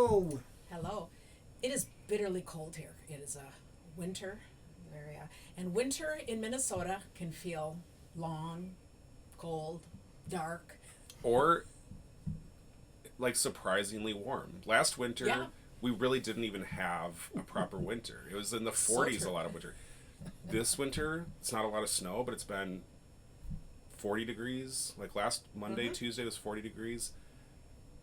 Hello. Hello. It is bitterly cold here. It is a winter area, and winter in Minnesota can feel long, cold, dark. Or like surprisingly warm. Last winter, Yeah. we really didn't even have a proper winter. It was in the So 40s true. a lot of winter. This winter, it's not a lot of snow, but it's been 40 degrees. Like last Monday, Tuesday was 40 degrees.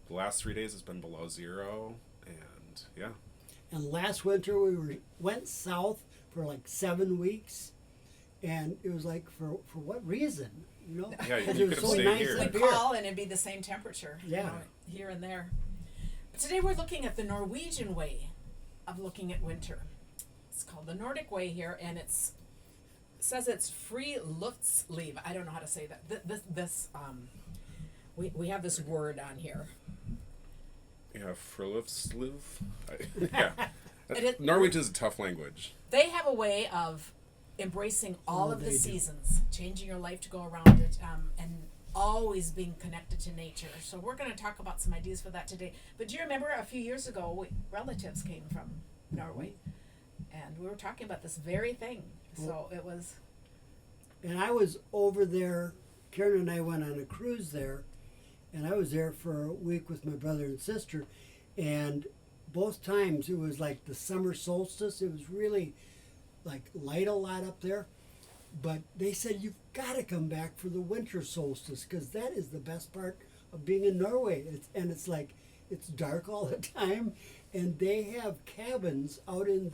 The last 3 days it's been below zero, and yeah. And last winter went south for like 7 weeks, and it was like for what reason? You know, Yeah, you 'Cause could it was have so stayed nice here. up We'd here. call and it'd be the same temperature. Yeah. Here and there. But today we're looking at the Norwegian way of looking at winter. It's called the Nordic way here, and it says it's free luftsliv. I don't know how to say that. We have this word on here. Yeah, Frilufsliv. Yeah. It- Norwegian is a tough language. They have a way of embracing all Oh, of the they do. seasons, changing your life to go around it, and always being connected to nature. So we're going to talk about some ideas for that today. But do you remember a few years ago, relatives came from Norway, and we were talking about this very thing. So it was, And I was over there. Karen and I went on a cruise there, and I was there for a week with my brother and sister, and both times it was like the summer solstice. It was really like light a lot up there, but they said you've got to come back for the winter solstice because that is the best part of being in Norway. It's like it's dark all the time, and they have cabins out in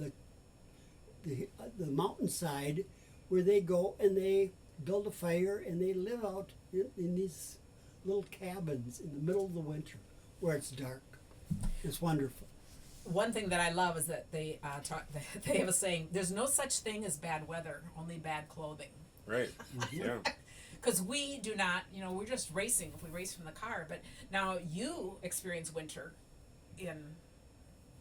the mountainside where they go and they build a fire and they live out in these little cabins in the middle of the winter where it's dark. It's wonderful. one thing that I love is that they they have a saying, there's no such thing as bad weather, only bad clothing. Right. Yeah. Because we do not, we're just racing if we race from the car. But now you experience winter in.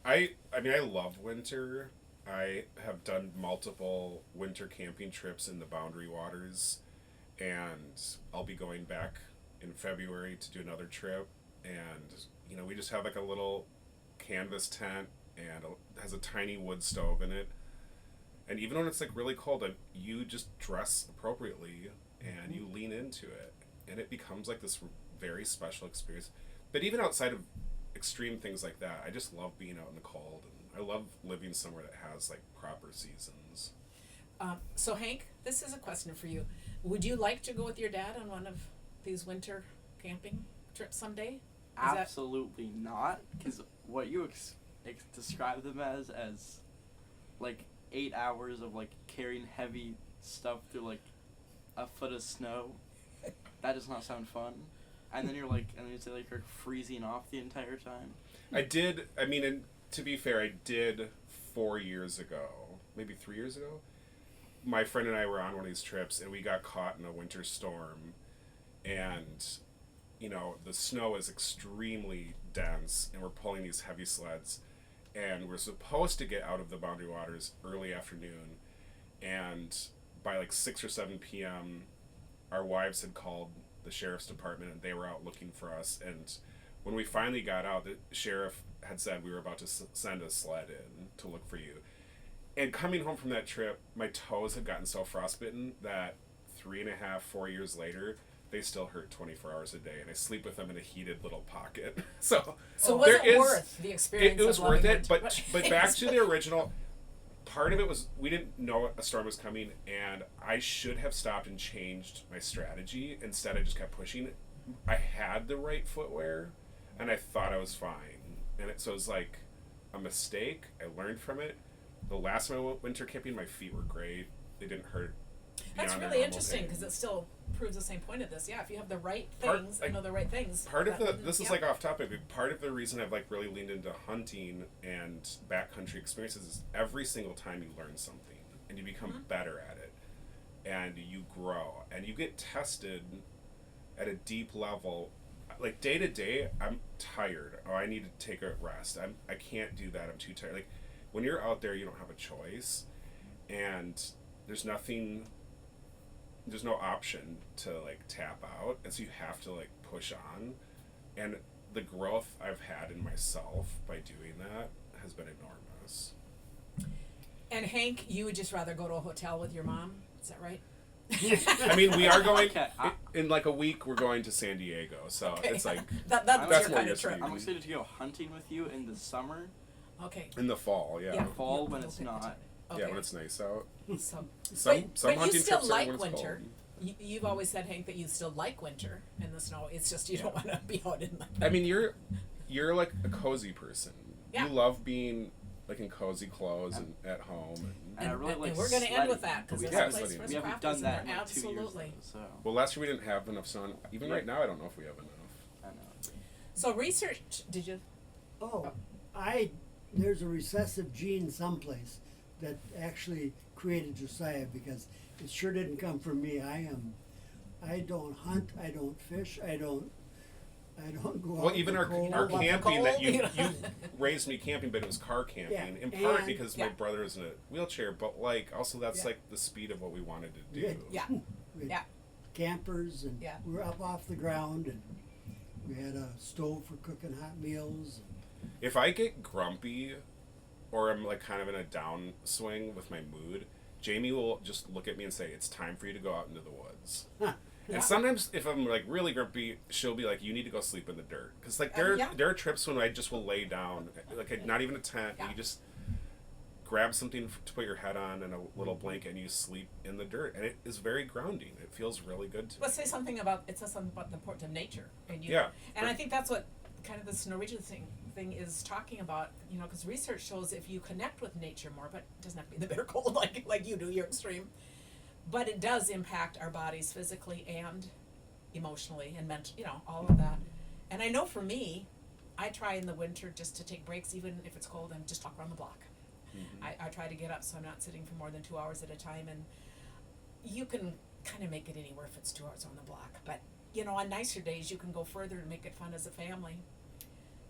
I mean, I love winter. I have done multiple winter camping trips in the Boundary Waters, and I'll be going back in February to do another trip. And we just have like a little canvas tent, and it has a tiny wood stove in it. And even when it's like really cold, you just dress appropriately and you lean into it, and it becomes like this very special experience. But even outside of extreme things like that, I just love being out in the cold, and I love living somewhere that has like proper seasons. So Hank, this is a question for you. Would you like to go with your dad on one of these winter camping trips someday? Absolutely not, because what you describe them as like 8 hours of like carrying heavy stuff through like a foot of snow, that does not sound fun. And then you're like freezing off the entire time. And to be fair, I did 4 years ago, maybe 3 years ago. My friend and I were on one of these trips, and we got caught in a winter storm, and the snow is extremely dense, and we're pulling these heavy sleds, and we're supposed to get out of the Boundary Waters early afternoon, and by like 6 or 7 p.m., our wives had called the sheriff's department, and they were out looking for us. And when we finally got out, the sheriff had said we were about to send a sled in to look for you. And coming home from that trip, my toes had gotten so frostbitten that 3.5, 4 years later, they still hurt 24 hours a day, and I sleep with them in a heated little pocket. So was it worth the experience? It was of worth loving it, winter? but back to the original. Part of it was we didn't know a storm was coming, and I should have stopped and changed my strategy. Instead, I just kept pushing. I had the right footwear, and I thought I was fine. So it was like a mistake. I learned from it. The last time I went winter camping, my feet were great. They didn't hurt. That's beyond their really normal interesting pain. because it still proves the same point of this. Yeah, if you have the right Part- things, like, the right things. Part of this is yeah. like off topic, but part of the reason I've like really leaned into hunting and backcountry experiences is every single time you learn something and you become better at it, and you grow and you get tested at a deep level. Like day to day, I'm tired. Oh, I need to take a rest. I can't do that. I'm too tired. Like when you're out there, you don't have a choice, and there's no option to like tap out, and so you have to like push on. And the growth I've had in myself by doing that has been enormous. And Hank, you would just rather go to a hotel with your mom? Is that right? I mean, we are going Okay, in like a week. We're going to San Diego, so Okay. it's like that's I'm your more kind of used to trip. you. I'm excited to go hunting with you in the summer. Okay. in the fall. Yeah, Yeah. Fall You'll when it's pick the not. time. Okay. yeah, when it's nice out. So, Some but you hunting still trips are like when it's winter. cold. You've always said, Hank, that you still like winter and the snow. It's just you don't want to be out in the. I mean, you're like a cozy person. Yeah. You love being like in cozy clothes and at home. And I really like and we're going to end with sledding, that but because we there's Yeah, a place sledding. for us we haven't crafters done in that there. in like 2 years Absolutely. though, so Well, last year we didn't have enough sun. Even right now, I don't know if we have enough. I know. So research, did you? Oh, there's a recessive gene someplace that actually created Josiah, because it sure didn't come from me. I don't hunt, I don't fish, I don't go Well, out even in the cold. our Well, camping that cold, you you know. you raised me camping, but it was car camping Yeah, in part and- because my Yeah. brother is in a wheelchair, but like also that's Yeah. like the speed of what we wanted to do. We had- Yeah. we had Yeah. campers, and Yeah. we were up off the ground, and we had a stove for cooking hot meals. If I get grumpy or I'm like kind of in a downswing with my mood, Jamie will just look at me and say, "It's time for you to go out into the woods." Yeah. And sometimes if I'm like really grumpy, she'll be like, "You need to go sleep in the dirt." Because like there yeah. there are trips when I just will lay down, like not even a tent. Yeah. You just grab something to put your head on and a little blanket, and you sleep in the dirt, and it is very grounding. It feels really good to me. Let's say something about the importance of nature, and you. Yeah. And I think that's what kind of this Norwegian thing is talking about. You know, because research shows if you connect with nature more, but it doesn't have to be the bitter cold like you do. You're extreme, but it does impact our bodies physically and emotionally and mentally. You know, all of that. And I know for me, I try in the winter just to take breaks, even if it's cold, and just walk around the block. I try to get up so I'm not sitting for more than 2 hours at a time, and you can kind of make it anywhere if it's 2 hours on the block. But, you know, on nicer days, you can go further and make it fun as a family.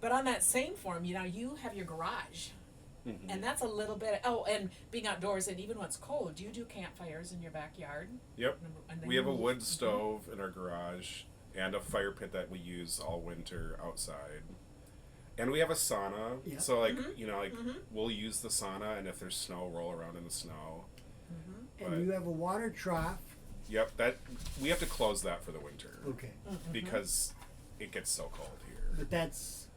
But on that same form, you know, you have your garage, and that's a little bit, and being outdoors, and even when it's cold, you do campfires in your backyard. Yep. And then We have a you- wood stove in our garage and a fire pit that we use all winter outside. And we have a sauna. Yeah. So like, you know, like we'll use the sauna, and if there's snow, roll around in the snow. And But- you have a water trough. Yep, that we have to close that for the winter Okay, because it gets so cold here. but that's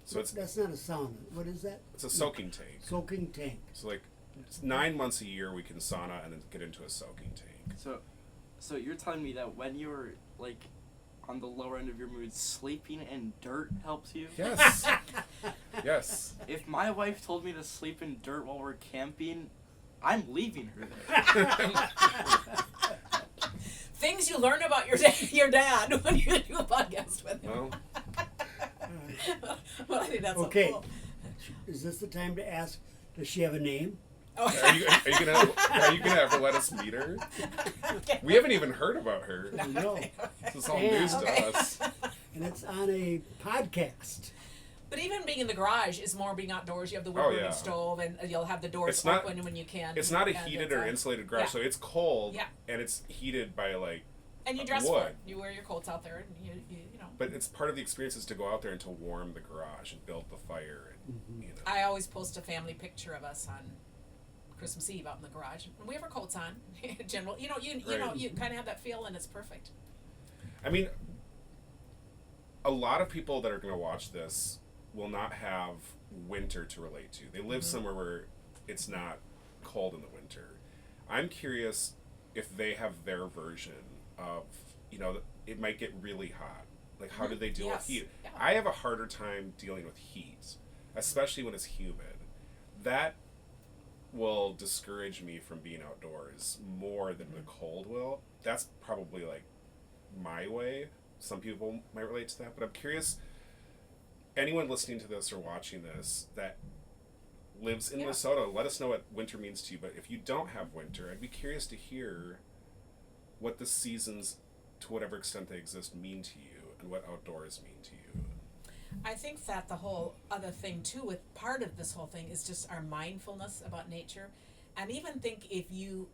So not a sauna. What is that? it's a soaking tank. Soaking tank. So like it's 9 months a year we can sauna and then get into a soaking tank. So you're telling me that when you're like on the lower end of your mood, sleeping in dirt helps you? Yes. Yes. If my wife told me to sleep in dirt while we're camping, I'm leaving her there. Things you learn about your dad when you do a podcast with him. Well, Well, I think that's Okay. so cool. Is this the time to ask? Does she have a name? Oh, are you gonna ever let us meet her? okay. We haven't even heard about her. No. This is all Yeah. news Okay. to us. And it's on a podcast. But even being in the garage is more being outdoors. You have the wood Oh, burning yeah. stove, and you'll have the doors It's not- open when you can. It's not a and heated it's, or insulated garage, yeah. so it's cold Yeah. and it's heated by like And you dress wood. for it. You wear your coats out there, and you know. but it's part of the experience is to go out there and to warm the garage and build the fire and you know. I always post a family picture of us on Christmas Eve out in the garage. And we have our coats on, in general. You know, you know, Right. you kind of have that feel, and it's perfect. I mean, a lot of people that are going to watch this will not have winter to relate to. They live somewhere where it's not cold in the winter. I'm curious if they have their version of, you know, it might get really hot. Like, how do they deal Yes. with heat? Yeah. I have a harder time dealing with heat, especially when it's humid. That will discourage me from being outdoors more than the cold will. That's probably like my way. Some people might relate to that, but I'm curious, anyone listening to this or watching this that lives in Yeah. Minnesota, let us know what winter means to you. But if you don't have winter, I'd be curious to hear what the seasons, to whatever extent they exist, mean to you and what outdoors mean to you. I think that the whole other thing too, with part of this whole thing, is just our mindfulness about nature, and even think if you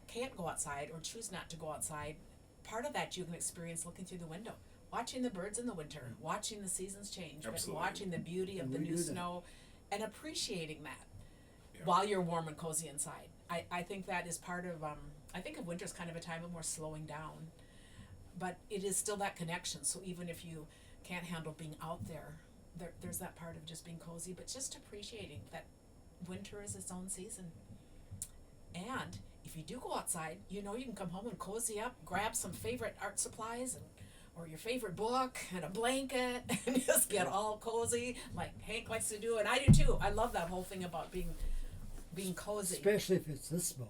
can't go outside or choose not to go outside, part of that you can experience looking through the window. watching the birds in the winter, watching the seasons change, Absolutely. but watching the beauty of And the we new do that. snow and appreciating that Yeah. while you're warm and cozy inside. I think that is part of, I think of winter as kind of a time of more slowing down, but it is still that connection. So even if you can't handle being out there's that part of just being cozy, but just appreciating that winter is its own season. And if you do go outside, you know you can come home and cozy up, grab some favorite art supplies or your favorite book and a blanket and just get all cozy like Hank likes to do, and I do too. I love that whole thing about being cozy. Especially if it's this book.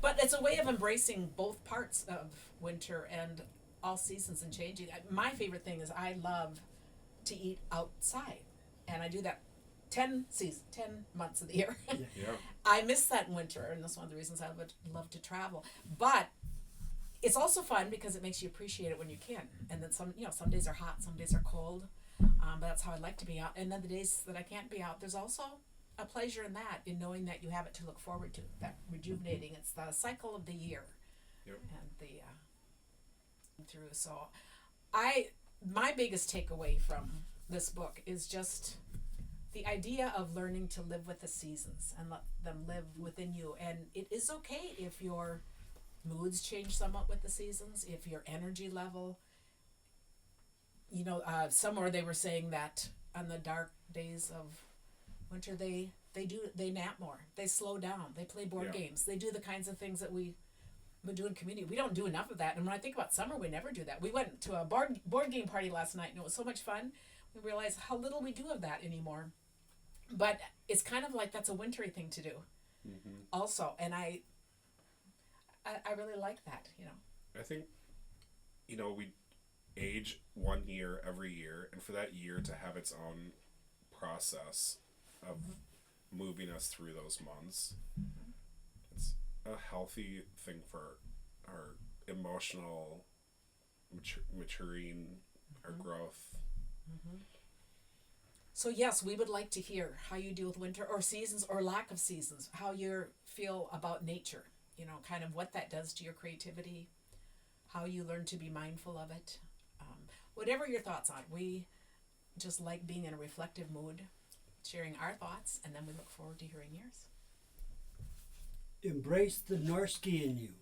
But it's a way of embracing both parts of winter and all seasons and changing. My favorite thing is I love to eat outside, and I do that 10 months of the year. Yeah. I miss that in winter, and that's one of the reasons I would love to travel. But it's also fun because it makes you appreciate it when you can. And then some days are hot, some days are cold. But that's how I like to be out. And then the days that I can't be out, there's also a pleasure in that, in knowing that you have it to look forward to. That rejuvenating. It's the cycle of the year. Yep. And the through. So my biggest takeaway from this book is just the idea of learning to live with the seasons and let them live within you. And it is okay if your moods change somewhat with the seasons, if your energy level, somewhere they were saying that on the dark days of winter they nap more, they slow down, they play board Yeah. games, they do the kinds of things that we would do in community. We don't do enough of that, and when I think about summer, we never do that. We went to a board game party last night and it was so much fun. We realized how little we do of that anymore. But it's kind of like that's a wintry thing to do also, and I really like that. I think, we age 1 year every year, and for that year to have its own process of moving us through those months, it's a healthy thing for our emotional maturing, our growth. So yes, we would like to hear how you deal with winter or seasons or lack of seasons, how you feel about nature, kind of what that does to your creativity, how you learn to be mindful of it. Whatever your thoughts on, we just like being in a reflective mood, sharing our thoughts, and then we look forward to hearing yours. Embrace the Norski in you.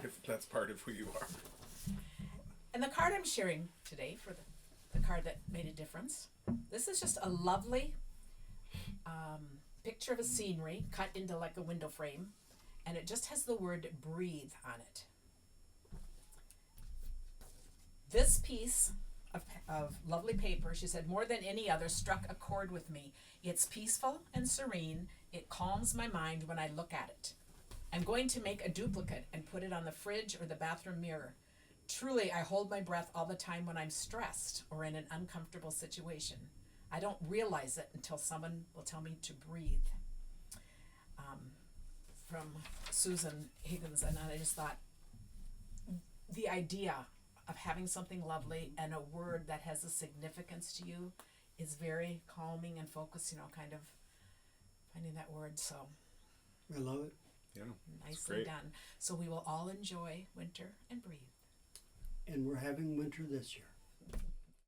If that's part of who you are. And the card I'm sharing today for the card that made a difference, this is just a lovely picture of a scenery cut into like a window frame, and it just has the word breathe on it. This piece of lovely paper, she said, more than any other, struck a chord with me. It's peaceful and serene. It calms my mind when I look at it. I'm going to make a duplicate and put it on the fridge or the bathroom mirror. Truly, I hold my breath all the time when I'm stressed or in an uncomfortable situation. I don't realize it until someone will tell me to breathe. From Susan Higgins, and I just thought the idea of having something lovely and a word that has a significance to you is very calming and focused, kind of finding that word. So I love it. Yeah. nicely great. done. So we will all enjoy winter and breathe. And we're having winter this year.